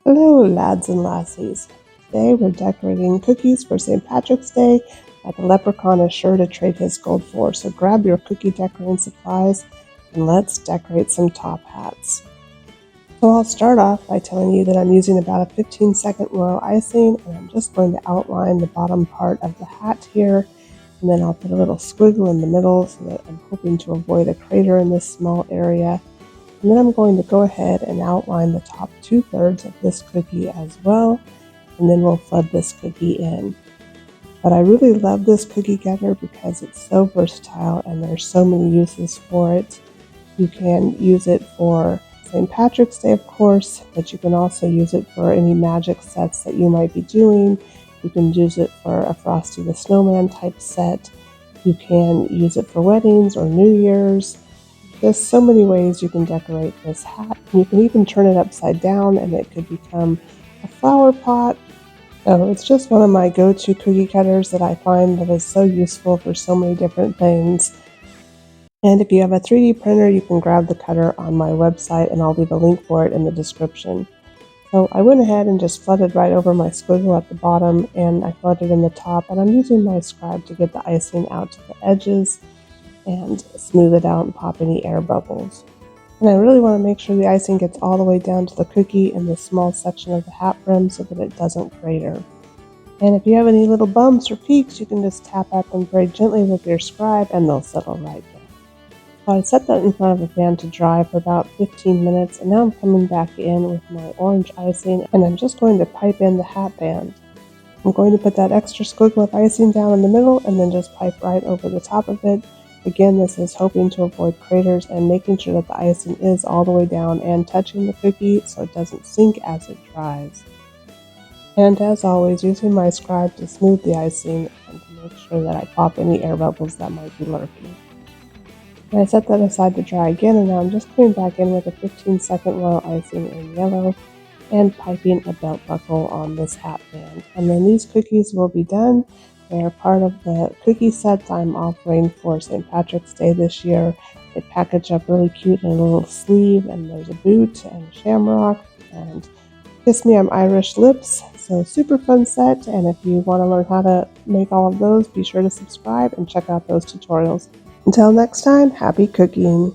Hello, lads and lassies. Today we're decorating cookies for St. Patrick's Day that the Leprechaun is sure to trade his gold for. So grab your cookie decorating supplies and let's decorate some top hats. So I'll start off by telling you that I'm using about a 15-second royal icing, and I'm just going to outline the bottom part of the hat here, and then I'll put a little squiggle in the middle so that I'm hoping to avoid a crater in this small area. And then I'm going to go ahead and outline the top 2/3 of this cookie as well, and then we'll flood this cookie in. But I really love this cookie getter because it's so versatile and there's so many uses for it. You can use it for St. Patrick's Day, of course, but you can also use it for any magic sets that you might be doing. You can use it for a Frosty the Snowman type set. You can use it for weddings or New Year's. There's so many ways you can decorate this hat. You can even turn it upside down and it could become a flower pot. So it's just one of my go-to cookie cutters that I find that is so useful for so many different things. And if you have a 3D printer, you can grab the cutter on my website and I'll leave a link for it in the description. So I went ahead and just flooded right over my squiggle at the bottom, and I flooded in the top, and I'm using my scribe to get the icing out to the edges and smooth it out and pop any air bubbles. And I really want to make sure the icing gets all the way down to the cookie in this small section of the hat brim so that it doesn't crater. And if you have any little bumps or peaks, you can just tap at them very gently with your scribe and they'll settle right down. So I set that in front of a fan to dry for about 15 minutes, and now I'm coming back in with my orange icing and I'm just going to pipe in the hat band. I'm going to put that extra squiggle of icing down in the middle and then just pipe right over the top of it. Again, this is hoping to avoid craters and making sure that the icing is all the way down and touching the cookie so it doesn't sink as it dries. And as always, using my scribe to smooth the icing and to make sure that I pop any air bubbles that might be lurking. And I set that aside to dry again, and now I'm just coming back in with a 15-second royal icing in yellow and piping a belt buckle on this hat band. And then these cookies will be done. They are part of the cookie set I'm offering for St. Patrick's Day this year. They package up really cute in a little sleeve, and there's a boot and a shamrock and Kiss Me I'm Irish lips. So super fun set, and if you want to learn how to make all of those, be sure to subscribe and check out those tutorials. Until next time, happy cooking!